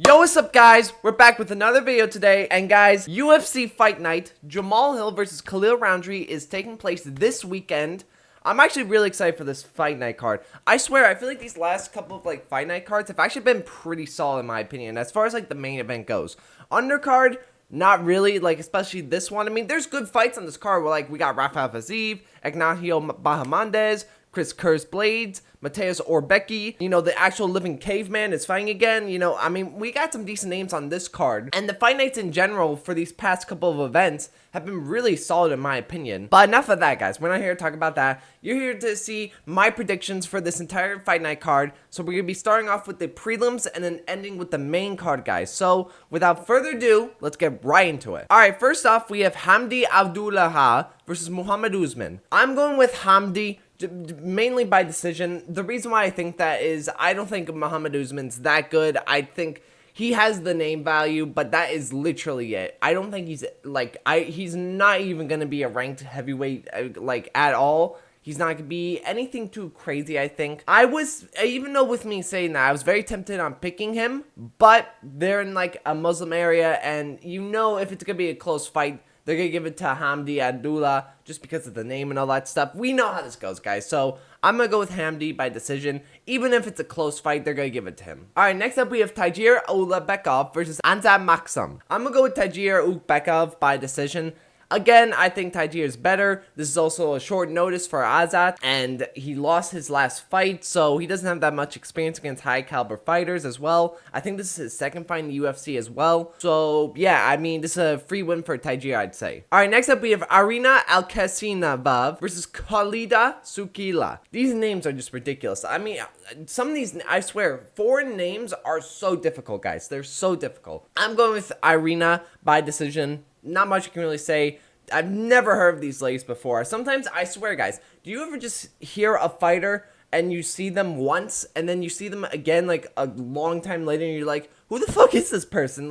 Yo, what's up, guys? We're back with another video today, and guys, UFC Fight Night, Jamahal versus Khalil Rountree is taking place this weekend. I'm actually really excited for this Fight Night card. I swear, I feel like these last couple of Fight Night cards have actually been pretty solid in my opinion, as far as the main event goes. Undercard, not really, especially this one. I mean, there's good fights on this card where we got Rafael Fiziev, Ignacio Bahamondes, Chris Kerr's Blades, Mateus Orbecki, the actual living caveman is fighting again. I mean, we got some decent names on this card. And the fight nights in general for these past couple of events have been really solid in my opinion. But enough of that, guys. We're not here to talk about that. You're here to see my predictions for this entire fight night card. So we're going to be starting off with the prelims and then ending with the main card, guys. So without further ado, let's get right into it. All right, first off, we have Hamdi Abdullaha versus Muhammad Usman. I'm going with Hamdi, mainly by decision. The reason why I think that is I don't think Muhammad Usman's that good. I think he has the name value, but that is literally it. I don't think he's he's not even going to be a ranked heavyweight at all. He's not going to be anything too crazy, I think. Even though with me saying that, I was very tempted on picking him, but they're in a Muslim area, and if it's going to be a close fight, they're going to give it to Hamdi Abdullah just because of the name and all that stuff. We know how this goes, guys. So I'm going to go with Hamdi by decision. Even if it's a close fight, they're going to give it to him. All right, next up we have Tagir Ulanbekov versus Anzad Maksum. I'm going to go with Tagir Ulanbekov by decision. Again, I think Tagir is better. This is also a short notice for Azat, and he lost his last fight, so he doesn't have that much experience against high-caliber fighters as well. I think this is his second fight in the UFC as well. So, yeah, I mean, this is a free win for Tagir, I'd say. All right, next up, we have Arina Alkasinabov versus Khalida Sukila. These names are just ridiculous. I mean, some of these, I swear, foreign names are so difficult, guys. They're so difficult. I'm going with Irina by decision. Not much I can really say. I've never heard of these ladies before. Sometimes, I swear, guys, do you ever just hear a fighter and you see them once and then you see them again a long time later and you're like, who the fuck is this person?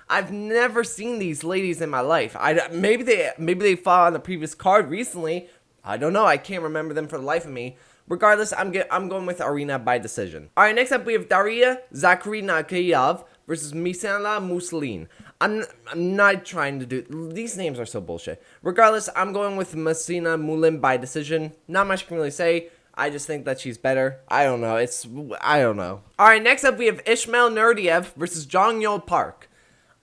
I've never seen these ladies in my life. Maybe they fought on the previous card recently. I don't know. I can't remember them for the life of me. Regardless, I'm going with Arena by decision. All right, next up we have Daria Zakharinakiyev versus Misala Mussolini. I'm not trying to do... These names are so bullshit. Regardless, I'm going with Messina Mulin by decision. Not much I can really say. I just think that she's better. I don't know. I don't know. Alright, next up we have Ishmael Nurdiev versus Jong Yo Park.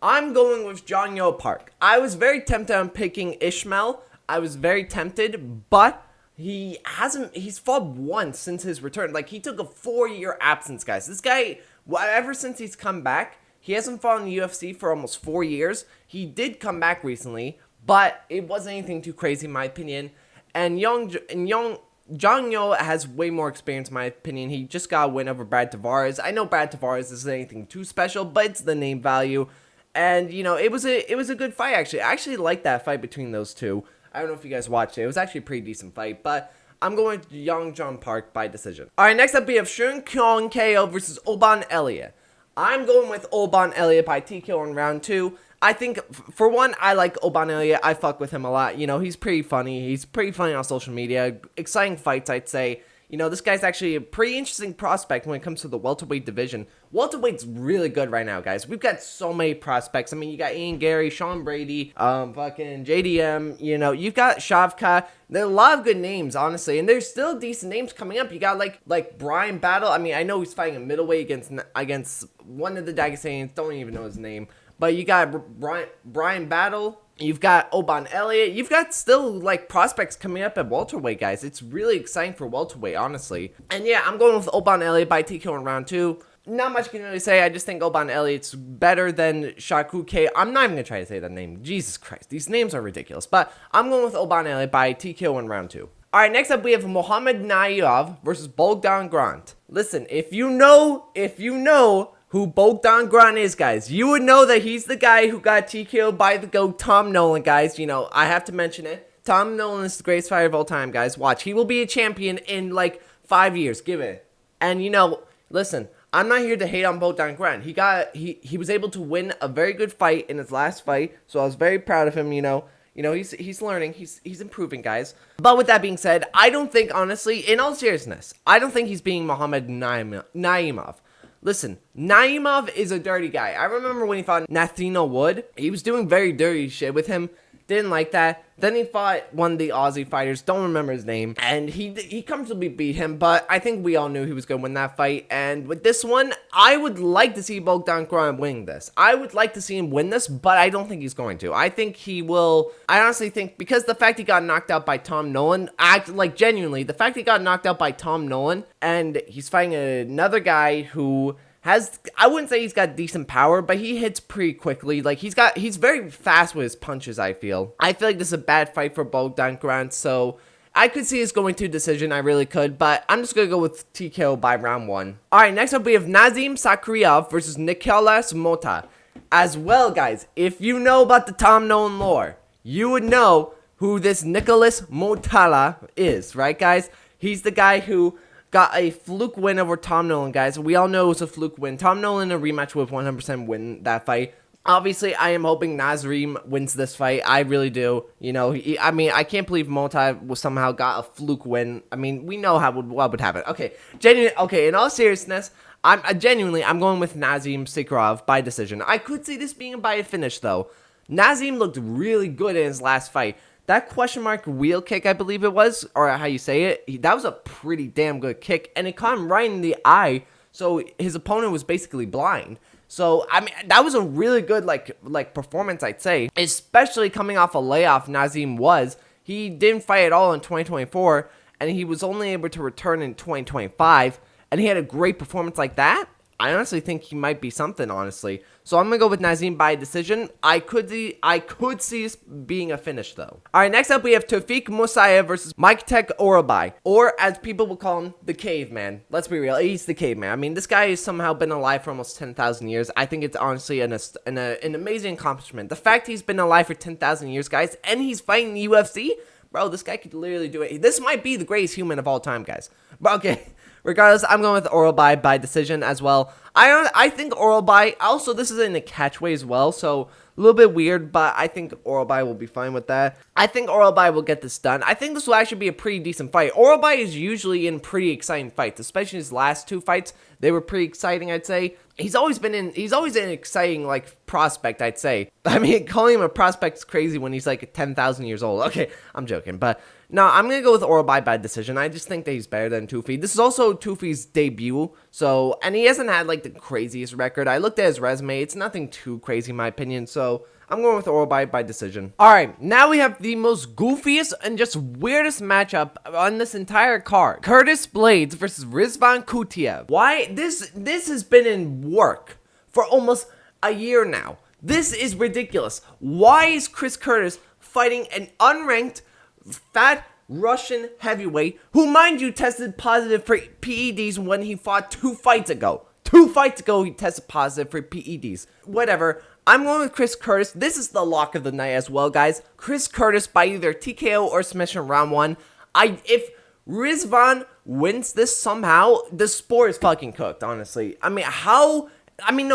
I'm going with Jong Yo Park. I was very tempted on picking Ishmael. I was very tempted, but he's fought once since his return. He took a 4-year absence, guys. This guy, ever since he's come back, he hasn't fought in the UFC for almost 4 years. He did come back recently, but it wasn't anything too crazy in my opinion. And Jong Yo has way more experience in my opinion. He just got a win over Brad Tavares. I know Brad Tavares isn't anything too special, but it's the name value. And it was a good fight actually. I actually liked that fight between those two. I don't know if you guys watched it. It was actually a pretty decent fight, but I'm going with Jong Yo Park by decision. All right, next up we have Shun Kyung KO versus Oban Elliott. I'm going with Oban Elliott by TKO in round 2. I think, for one, I like Oban Elliott. I fuck with him a lot. He's pretty funny. He's pretty funny on social media. Exciting fights, I'd say. This guy's actually a pretty interesting prospect when it comes to the welterweight division. Welterweight's really good right now, guys. We've got so many prospects. I mean, you got Ian Gary, Sean Brady, fucking JDM, you've got Shavka. There are a lot of good names, honestly, and there's still decent names coming up. You got like Brian Battle. I mean, I know he's fighting a middleweight against one of the Dagestanians. Don't even know his name. But you got Brian Battle. You've got Oban Elliott. You've got still prospects coming up at welterweight, guys. It's really exciting for welterweight, honestly. And yeah, I'm going with Oban Elliott by TKO in round 2. Not much can really say. I just think Oban Elliott's better than Shaku K. I'm not even going to try to say that name. Jesus Christ. These names are ridiculous. But I'm going with Oban Elliott by TKO in round 2. All right, next up we have Mohamed Nayev versus Bogdan Grant. Listen, if you know who Bogdan Grant is, guys, you would know that he's the guy who got TKO'd by the GOAT Tom Nolan, guys. I have to mention it. Tom Nolan is the greatest fighter of all time, guys. Watch, he will be a champion in 5 years. Give it. And listen, I'm not here to hate on Bogdan Grant. He was able to win a very good fight in his last fight, so I was very proud of him. He's learning, he's improving, guys. But with that being said, I don't think, honestly, in all seriousness, I don't think he's beating Mohamed Naimov. Listen, Naimov is a dirty guy. I remember when he fought Nathaniel Wood, he was doing very dirty shit with him. Didn't like that. Then he fought one of the Aussie fighters, don't remember his name, and he comfortably beat him, but I think we all knew he was going to win that fight. And with this one, I would like to see Bogdan Grant win this. I would like to see him win this, but I don't think he's going to. I think he will. I honestly think, because the fact he got knocked out by Tom Nolan, genuinely, the fact he got knocked out by Tom Nolan, and he's fighting another guy who I wouldn't say he's got decent power, but he hits pretty quickly. Like, he's very fast with his punches, I feel like this is a bad fight for Bogdan Grant, so I could see us going to decision, I really could, but I'm just going to go with TKO by round 1. Alright, next up we have Nazim Sakriev versus Nicolas Mota. As well, guys, if you know about the Tom Nolan lore, you would know who this Nicolas Mota is, right, guys? He's the guy who got a fluke win over Tom Nolan, guys. We all know it was a fluke win. Tom Nolan, a rematch, would 100% win that fight. Obviously, I am hoping Nazim wins this fight. I really do. You know, I can't believe Mota somehow got a fluke win. I mean, we know what would happen. Okay, in all seriousness, I'm going with Nazim Sakriev by decision. I could see this being by a finish, though. Nazim looked really good in his last fight. That question mark wheel kick, I believe it was, or how you say it, that was a pretty damn good kick, and it caught him right in the eye, so his opponent was basically blind. So, I mean, that was a really good, like performance, I'd say, especially coming off a layoff. Nazim was. He didn't fight at all in 2024, and he was only able to return in 2025, and he had a great performance like that. I honestly think he might be something, honestly. So I'm going to go with Nazim by decision. I could see this being a finish, though. Alright, next up we have Tawfiq Musayev versus Maitek Orobai. Or, as people will call him, the Caveman. Let's be real, he's the Caveman. I mean, this guy has somehow been alive for almost 10,000 years. I think it's honestly an amazing accomplishment. The fact he's been alive for 10,000 years, guys, and he's fighting the UFC, bro, this guy could literally do it. This might be the greatest human of all time, guys. But okay. Regardless, I'm going with Orobai by decision as well. I think Orobai, also this is in a catchway as well, so a little bit weird, but I think Orobai will be fine with that. I think Orobai will get this done. I think this will actually be a pretty decent fight. Orobai is usually in pretty exciting fights, especially his last 2 fights. They were pretty exciting, I'd say. He's always an exciting, like, prospect, I'd say. I mean, calling him a prospect is crazy when he's, like, 10,000 years old. Okay, I'm joking, but no, I'm going to go with Orobai by decision. I just think that he's better than Tufi. This is also Tufi's debut, so, and he hasn't had, like, the craziest record. I looked at his resume. It's nothing too crazy, in my opinion, so I'm going with Orobai by decision. Alright, now we have the most goofiest and just weirdest matchup on this entire card. Curtis Blades versus Rizvan Kutiev. Why? This has been in work for almost a year now. This is ridiculous. Why is Chris Curtis fighting an unranked, fat Russian heavyweight who, mind you, tested positive for PEDs when he fought 2 fights ago? 2 fights ago, he tested positive for PEDs. Whatever. I'm going with Chris Curtis. This is the lock of the night as well, guys. Chris Curtis by either TKO or submission round 1. If Rizvan wins this somehow, the sport is fucking cooked, honestly. No,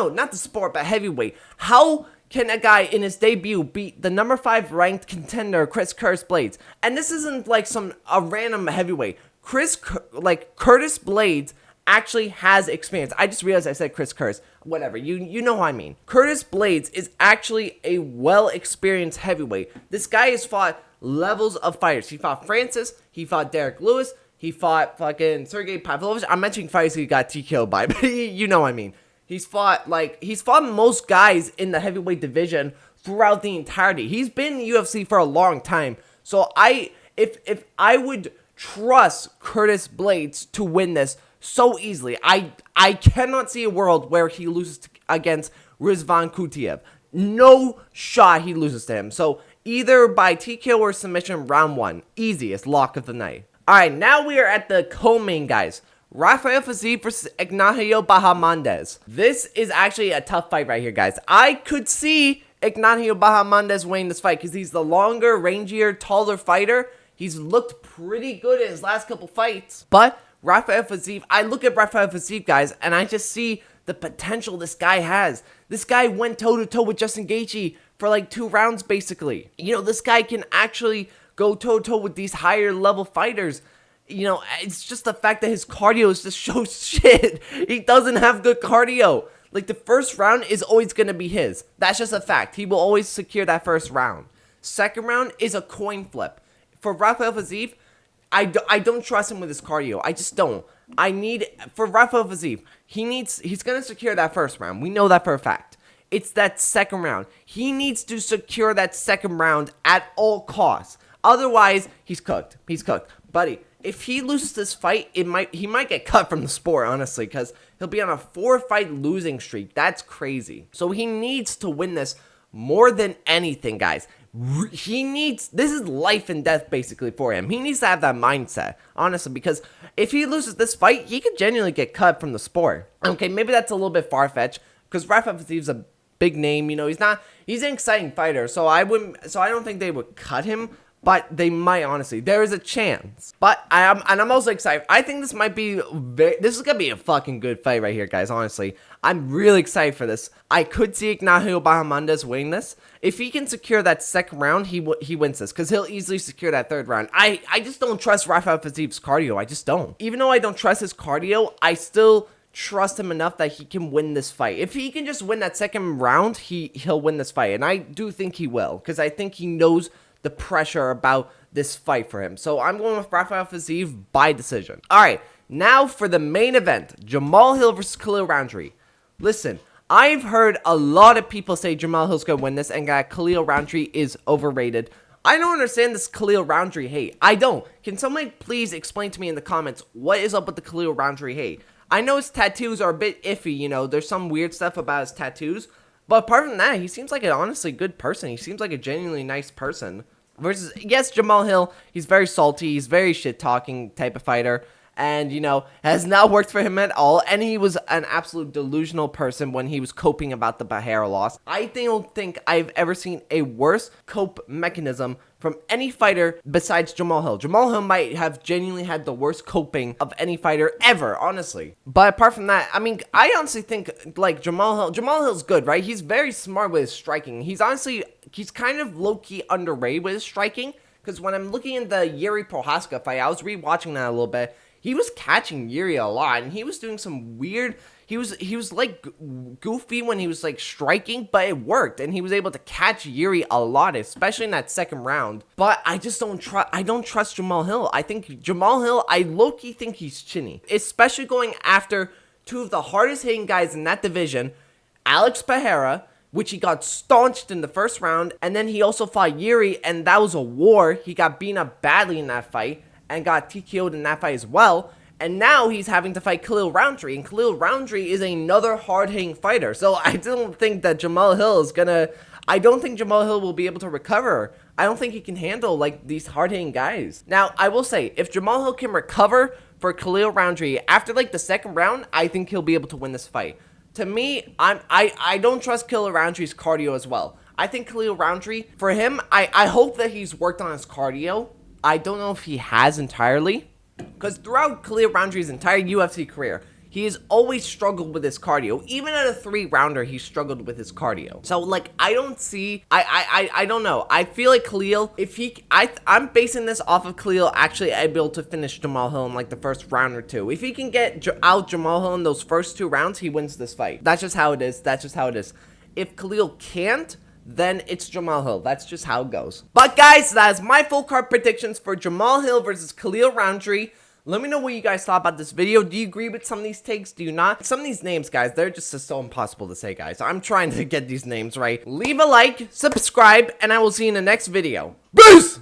not the sport, but heavyweight. How can a guy in his debut beat the number 5 ranked contender, Chris Curtis Blades? And this isn't like a random heavyweight. Curtis Blades actually has experience. I just realized I said Chris Curtis. Whatever, you know what I mean. Curtis Blades is actually a well-experienced heavyweight. This guy has fought levels of fighters. He fought Francis, he fought Derek Lewis, he fought fucking Sergey Pavlovich. I'm mentioning fights he got TKO'd by, but you know what I mean. He's fought most guys in the heavyweight division throughout the entirety. He's been in the UFC for a long time. So if I would trust Curtis Blades to win this so easily, I cannot see a world where he loses against Rizvan Kutiev. No shot he loses to him. So either by TKO or submission round 1. Easiest lock of the night. Alright, now we are at the co-main, guys. Rafael Fiziev versus Ignacio Bahamondes. This is actually a tough fight right here, guys. I could see Ignacio Bahamondes winning this fight because he's the longer, rangier, taller fighter. He's looked pretty good in his last couple fights. But Rafael Fiziev, I look at Rafael Fiziev, guys, and I just see the potential this guy has. This guy went toe-to-toe with Justin Gaethje for like 2 rounds, basically. You know, this guy can actually go toe-to-toe with these higher level fighters. You know, it's just the fact that his cardio is just so shit. He doesn't have good cardio. Like, the first round is always going to be his. That's just a fact. He will always secure that first round. Second round is a coin flip. For Rafael Fiziev, I don't trust him with his cardio. I just don't. For Rafael Fiziev, he's going to secure that first round. We know that for a fact. It's that second round. He needs to secure that second round at all costs. Otherwise, he's cooked. He's cooked. Buddy, if he loses this fight, he might get cut from the sport, honestly, because he'll be on a 4-fight losing streak. That's crazy. So he needs to win this more than anything, guys. This is life and death basically for him. He needs to have that mindset, honestly, because if he loses this fight, he could genuinely get cut from the sport. Okay, maybe that's a little bit far-fetched, because Rafael Fiziev's a big name, you know, he's an exciting fighter, so I don't think they would cut him. But they might, honestly. There is a chance. But I'm also excited. I think this is going to be a fucking good fight right here, guys, honestly. I'm really excited for this. I could see Ignacio Bahamondes winning this. If he can secure that second round, he wins this, because he'll easily secure that third round. I just don't trust Rafael Fiziev's cardio. I just don't. Even though I don't trust his cardio, I still trust him enough that he can win this fight. If he can just win that second round, he'll win this fight. And I do think he will, because I think he knows the pressure about this fight for him. So I'm going with Rafael Fiziev by decision. Alright, now for the main event. Jamahal Hill versus Khalil Rountree. Listen, I've heard a lot of people say Jamahal Hill's going to win this and that Khalil Rountree is overrated. I don't understand this Khalil Rountree hate. I don't. Can somebody please explain to me in the comments what is up with the Khalil Rountree hate? I know his tattoos are a bit iffy, you know. There's some weird stuff about his tattoos. But apart from that, he seems like an honestly good person. He seems like a genuinely nice person. Versus, yes, Jamahal Hill, he's very salty, he's very shit-talking type of fighter, and, you know, has not worked for him at all, and he was an absolute delusional person when he was coping about the Bahara loss. I don't think I've ever seen a worse cope mechanism from any fighter besides Jamahal Hill. Jamahal Hill might have genuinely had the worst coping of any fighter ever, honestly. But apart from that, I mean, I honestly think, like, Jamahal Hill's good, right? He's very smart with his striking. He's kind of low-key underrated with his striking, because when I'm looking at the Yuri Prohaska fight, I was rewatching that a little bit. He was catching Yuri a lot, and he was doing some weird. He was like goofy when he was like striking, but it worked, and he was able to catch Yuri a lot, especially in that second round. But I just don't trust. I don't trust Jamahal Hill. I think Jamahal Hill. I low-key think he's chinny, especially going after two of the hardest hitting guys in that division, Alex Bahara, which he got staunched in the first round, and then he also fought Yuri, and that was a war. He got beaten up badly in that fight, and got TKO'd in that fight as well. And now he's having to fight Khalil Rountree, and Khalil Rountree is another hard-hitting fighter. So I don't think that Jamahal Hill is gonna. I don't think Jamahal Hill will be able to recover. I don't think he can handle like these hard-hitting guys. Now I will say, if Jamahal Hill can recover for Khalil Rountree after like the second round, I think he'll be able to win this fight. To me, I don't trust Khalil Rountree's cardio as well. I think Khalil Rountree, for him, I hope that he's worked on his cardio. I don't know if he has entirely, because throughout Khalil Rountree's entire UFC career, he has always struggled with his cardio. Even at a 3-rounder, he struggled with his cardio. So, like, I don't see, I don't know. I feel like Khalil, I'm basing this off of Khalil actually able to finish Jamahal Hill in, like, the first round or two. If he can get out Jamahal Hill in those first 2 rounds, he wins this fight. That's just how it is. That's just how it is. If Khalil can't, then it's Jamahal Hill. That's just how it goes. But guys, that is my full card predictions for Jamahal Hill versus Khalil Rountree. Let me know what you guys thought about this video. Do you agree with some of these takes? Do you not? Some of these names, guys, they're just so impossible to say, guys. I'm trying to get these names right. Leave a like, subscribe, and I will see you in the next video. Peace!